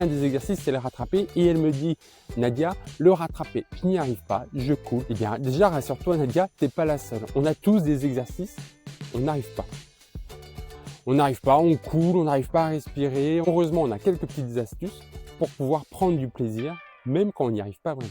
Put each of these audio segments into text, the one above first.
Un des exercices, c'est le rattraper et elle me dit, Nadia, le rattraper, je n'y arrive pas, je coule. Eh bien, déjà, rassure-toi, Nadia, t'es pas la seule. On a tous des exercices, on n'arrive pas. On n'arrive pas, on coule, on n'arrive pas à respirer. Heureusement, on a quelques petites astuces pour pouvoir prendre du plaisir, même quand on n'y arrive pas vraiment.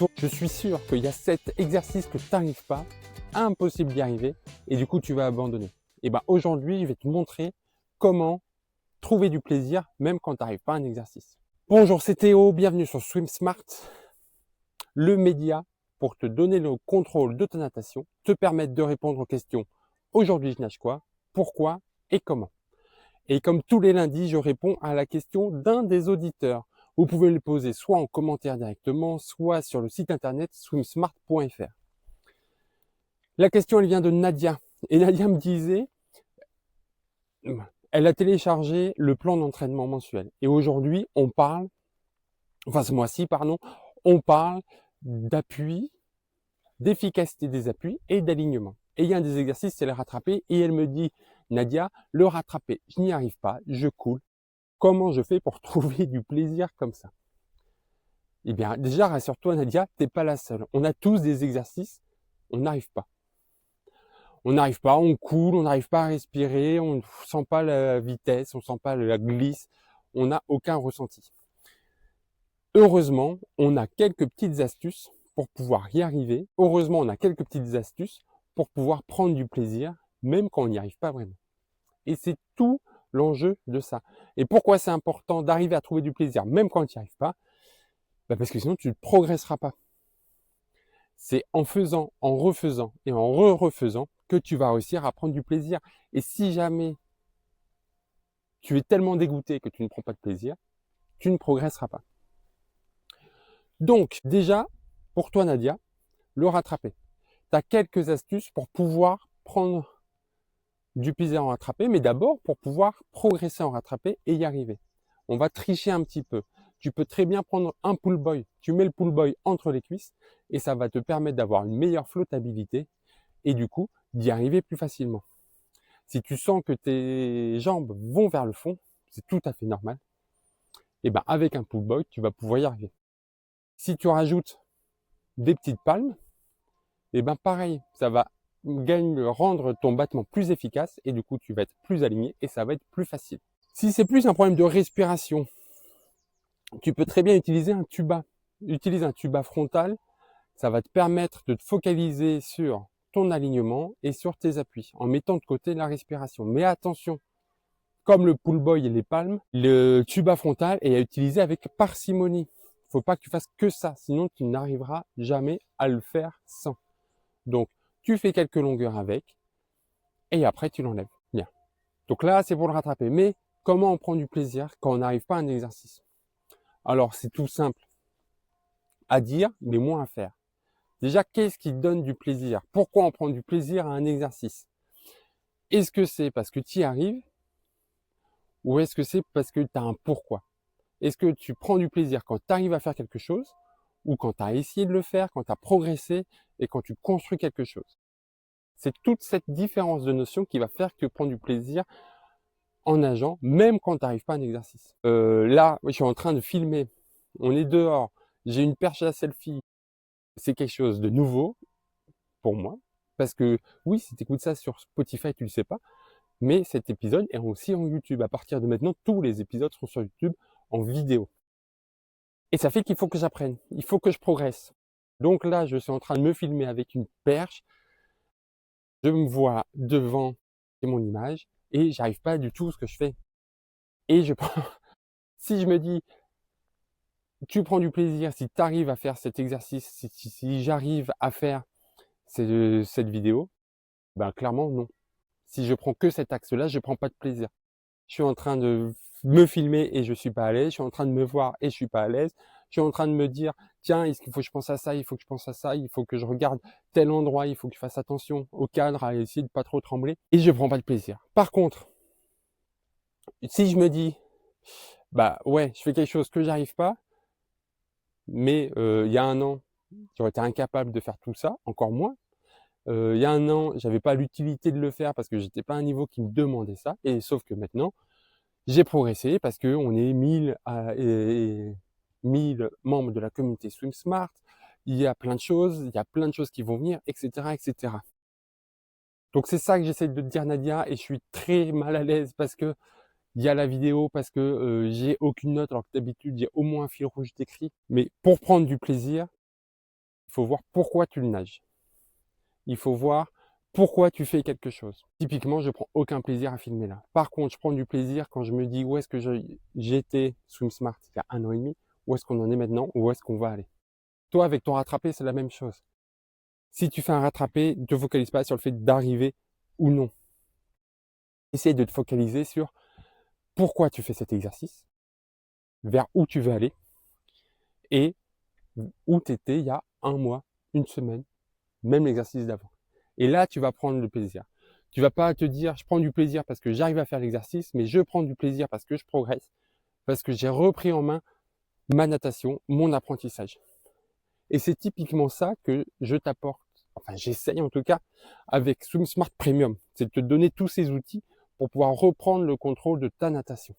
Donc, je suis sûr qu'il y a cet exercice que tu n'arrives pas, impossible d'y arriver, et du coup tu vas abandonner. Et bien aujourd'hui, je vais te montrer comment trouver du plaisir, même quand tu n'arrives pas à un exercice. Bonjour, c'est Théo, bienvenue sur Swim Smart, le média pour te donner le contrôle de ta natation, te permettre de répondre aux questions aujourd'hui je nage quoi, pourquoi et comment. Et comme tous les lundis, je réponds à la question d'un des auditeurs. Vous pouvez le poser soit en commentaire directement, soit sur le site internet swimsmart.fr. La question, elle vient de Nadia. Et Nadia me disait, elle a téléchargé le plan d'entraînement mensuel. Et aujourd'hui, on parle, enfin ce mois-ci, pardon, on parle d'appui, d'efficacité des appuis et d'alignement. Et il y a un des exercices, c'est le rattraper. Et elle me dit, Nadia, le rattraper, je n'y arrive pas, je coule. Comment je fais pour trouver du plaisir comme ça? Eh bien, déjà, rassure-toi, Nadia, t'es pas la seule. On a tous des exercices, on n'arrive pas. On n'arrive pas, on coule, on n'arrive pas à respirer, on ne sent pas la vitesse, on ne sent pas la glisse, on n'a aucun ressenti. Heureusement, on a quelques petites astuces pour pouvoir y arriver. Heureusement, on a quelques petites astuces pour pouvoir prendre du plaisir, même quand on n'y arrive pas vraiment. Et c'est tout l'enjeu de ça. Et pourquoi c'est important d'arriver à trouver du plaisir, même quand tu n'y arrives pas? Parce que sinon, tu ne progresseras pas. C'est en faisant, en refaisant et en refaisant que tu vas réussir à prendre du plaisir. Et si jamais tu es tellement dégoûté que tu ne prends pas de plaisir, tu ne progresseras pas. Donc déjà, pour toi Nadia, le rattraper. Tu as quelques astuces pour pouvoir prendre du plaisir en rattraper, mais d'abord pour pouvoir progresser en rattraper et y arriver. On va tricher un petit peu. Tu peux très bien prendre un pull boy. Tu mets le pull boy entre les cuisses et ça va te permettre d'avoir une meilleure flottabilité et du coup d'y arriver plus facilement. Si tu sens que tes jambes vont vers le fond, c'est tout à fait normal. Et ben avec un pull boy, tu vas pouvoir y arriver. Si tu rajoutes des petites palmes, et ben pareil, ça va rendre ton battement plus efficace et du coup tu vas être plus aligné et ça va être plus facile. Si c'est plus un problème de respiration, tu peux très bien utiliser un tuba. Utilise un tuba frontal, ça va te permettre de te focaliser sur ton alignement et sur tes appuis en mettant de côté la respiration. Mais attention, comme le pull boy et les palmes, le tuba frontal est à utiliser avec parcimonie. Faut pas que tu fasses que ça, sinon tu n'arriveras jamais à le faire sans. Donc, tu fais quelques longueurs avec et après tu l'enlèves. Bien. Donc là, c'est pour le rattraper. Mais comment on prend du plaisir quand on n'arrive pas à un exercice? Alors, c'est tout simple à dire, mais moins à faire. Déjà, qu'est-ce qui donne du plaisir? Pourquoi on prend du plaisir à un exercice? Est-ce que c'est parce que tu y arrives ou est-ce que c'est parce que tu as un pourquoi? Est-ce que tu prends du plaisir quand tu arrives à faire quelque chose ou quand tu as essayé de le faire, quand tu as progressé et quand tu construis quelque chose? C'est toute cette différence de notion qui va faire que prendre du plaisir en nageant, même quand tu n'arrives pas à un exercice. Là, je suis en train de filmer, on est dehors, j'ai une perche à selfie, c'est quelque chose de nouveau pour moi, parce que oui, si tu écoutes ça sur Spotify, tu le sais pas, mais cet épisode est aussi en YouTube. À partir de maintenant, tous les épisodes seront sur YouTube en vidéo. Et ça fait qu'il faut que j'apprenne, il faut que je progresse. Donc là, je suis en train de me filmer avec une perche, je me vois devant mon image et j'arrive pas du tout à ce que je fais. Et je prends, si je me dis, tu prends du plaisir, si tu arrives à faire cet exercice, si j'arrive à faire cette vidéo, ben clairement non. Si je prends que cet axe-là, je prends pas de plaisir. Je suis en train de me filmer et je suis pas à l'aise. Je suis en train de me voir et je suis pas à l'aise. Je suis en train de me dire, tiens, est-ce qu'il faut que je pense à ça? Il faut que je pense à ça. Il faut que je regarde tel endroit. Il faut que je fasse attention au cadre, à essayer de pas trop trembler. Et je prends pas de plaisir. Par contre, si je me dis, bah ouais, je fais quelque chose que j'arrive pas, mais il y a un an, j'aurais été incapable de faire tout ça, encore moins. Il y a 1 an, j'avais pas l'utilité de le faire parce que j'étais pas à un niveau qui me demandait ça. Et sauf que maintenant, j'ai progressé parce qu'on est 1000 membres de la communauté Swim Smart. Il y a plein de choses, il y a plein de choses qui vont venir, etc., etc. Donc c'est ça que j'essaie de te dire, Nadia, et je suis très mal à l'aise parce que il y a la vidéo, parce que j'ai aucune note, alors que d'habitude j'ai au moins un fil rouge d'écrit. Mais pour prendre du plaisir, il faut voir pourquoi tu le nages. Il faut voir pourquoi tu fais quelque chose. Typiquement, je prends aucun plaisir à filmer là. Par contre, je prends du plaisir quand je me dis où est-ce que j'étais Swim Smart il y a 1 an et demi, où est-ce qu'on en est maintenant, où est-ce qu'on va aller. Toi, avec ton rattrapé, c'est la même chose. Si tu fais un rattrapé, ne te focalise pas sur le fait d'arriver ou non. Essaye de te focaliser sur pourquoi tu fais cet exercice, vers où tu veux aller et où tu étais il y a 1 mois, 1 semaine, même l'exercice d'avant. Et là, tu vas prendre le plaisir. Tu vas pas te dire, je prends du plaisir parce que j'arrive à faire l'exercice, mais je prends du plaisir parce que je progresse, parce que j'ai repris en main ma natation, mon apprentissage. Et c'est typiquement ça que je t'apporte, enfin j'essaye en tout cas, avec Swim Smart Premium. C'est de te donner tous ces outils pour pouvoir reprendre le contrôle de ta natation.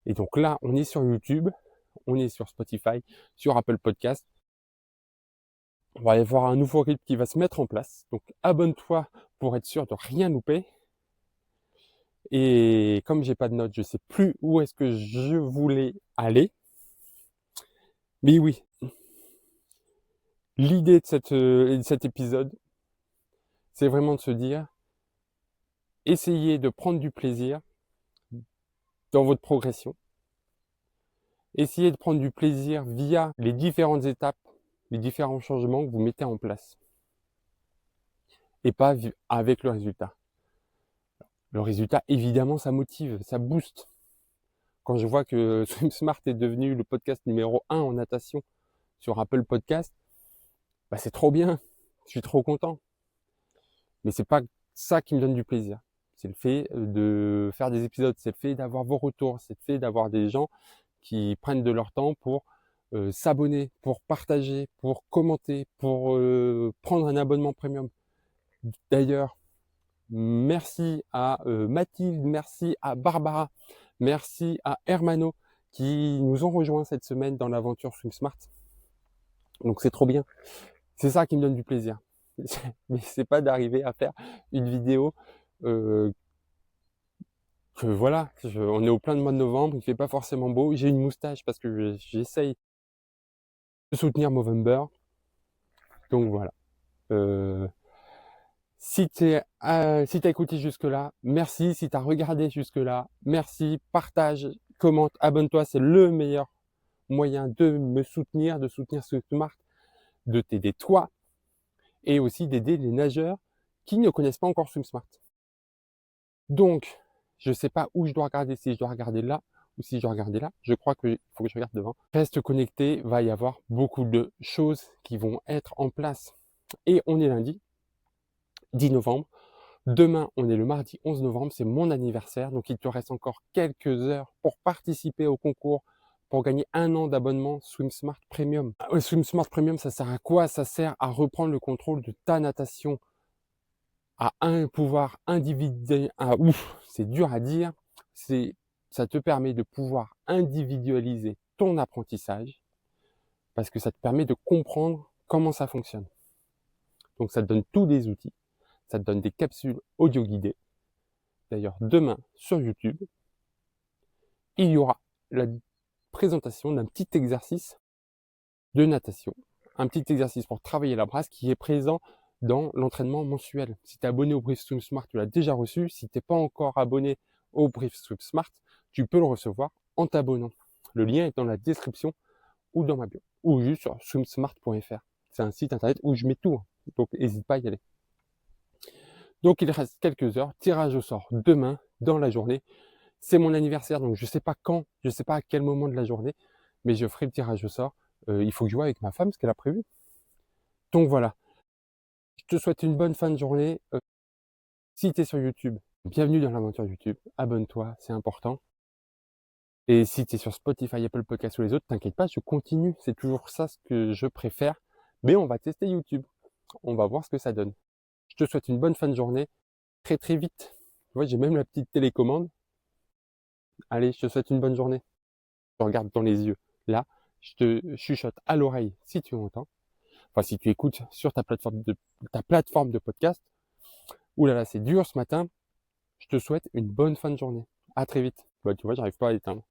Et donc là, on est sur YouTube, on est sur Spotify, sur Apple Podcast. On va y avoir un nouveau rythme qui va se mettre en place. Donc abonne-toi pour être sûr de rien louper. Et comme j'ai pas de notes, je sais plus où est-ce que je voulais aller. Mais oui, l'idée de cet épisode, c'est vraiment de se dire, essayez de prendre du plaisir dans votre progression. Essayez de prendre du plaisir via les différentes étapes, les différents changements que vous mettez en place. Et pas avec le résultat. Le résultat, évidemment, ça motive, ça booste. Quand je vois que Swim Smart est devenu le podcast numéro 1 en natation sur Apple Podcast, bah c'est trop bien, je suis trop content. Mais c'est pas ça qui me donne du plaisir. C'est le fait de faire des épisodes, c'est le fait d'avoir vos retours, c'est le fait d'avoir des gens qui prennent de leur temps pour s'abonner, pour partager, pour commenter, pour prendre un abonnement premium. D'ailleurs, merci à Mathilde, merci à Barbara, merci à Hermano qui nous ont rejoints cette semaine dans l'aventure Swim Smart. Donc c'est trop bien. C'est ça qui me donne du plaisir. Mais c'est pas d'arriver à faire une vidéo que voilà, on est au plein de mois de novembre, il fait pas forcément beau. J'ai une moustache parce que j'essaye de soutenir Movember. Donc voilà. Si t'as écouté jusque-là, merci. Si t'as regardé jusque-là, merci. Partage, commente, abonne-toi. C'est le meilleur moyen de me soutenir, de soutenir Swim Smart, de t'aider toi et aussi d'aider les nageurs qui ne connaissent pas encore Swim Smart. Donc, je ne sais pas où je dois regarder, si je dois regarder là ou si je dois regarder là. Je crois qu'il faut que je regarde devant. Reste connecté, va y avoir beaucoup de choses qui vont être en place. Et on est lundi 10 novembre. Demain, on est le mardi 11 novembre, c'est mon anniversaire. Donc, il te reste encore quelques heures pour participer au concours, pour gagner 1 an d'abonnement Swim Smart Premium. Swim Smart Premium, ça sert à quoi? Ça sert à reprendre le contrôle de ta natation, à un pouvoir individuel, c'est dur à dire, ça te permet de pouvoir individualiser ton apprentissage parce que ça te permet de comprendre comment ça fonctionne. Donc ça te donne tous les outils, ça te donne des capsules audio guidées. D'ailleurs, demain sur YouTube, il y aura la présentation d'un petit exercice de natation, un petit exercice pour travailler la brasse qui est présent dans l'entraînement mensuel. Si tu es abonné au Brief Swim Smart, tu l'as déjà reçu. Si tu n'es pas encore abonné au Brief Swim Smart, tu peux le recevoir en t'abonnant. Le lien est dans la description ou dans ma bio, ou juste sur swimsmart.fr. C'est un site internet où je mets tout, donc n'hésite pas à y aller. Donc il reste quelques heures, tirage au sort demain dans la journée. C'est mon anniversaire, donc je ne sais pas quand, je ne sais pas à quel moment de la journée, mais je ferai le tirage au sort. Il faut que je vois avec ma femme ce qu'elle a prévu. Donc voilà. Je te souhaite une bonne fin de journée. Si tu es sur YouTube, bienvenue dans l'aventure YouTube. Abonne-toi, c'est important. Et si tu es sur Spotify, Apple Podcasts ou les autres, t'inquiète pas, je continue. C'est toujours ça ce que je préfère. Mais on va tester YouTube. On va voir ce que ça donne. Je te souhaite une bonne fin de journée. Très très vite. Tu vois, j'ai même la petite télécommande. Allez, je te souhaite une bonne journée. Je regarde dans les yeux. Là, je te chuchote à l'oreille si tu m'entends. Enfin, si tu écoutes sur ta plateforme de podcast. Ouh là là, c'est dur ce matin. Je te souhaite une bonne fin de journée. À très vite. Bah, tu vois, j'arrive pas à éteindre.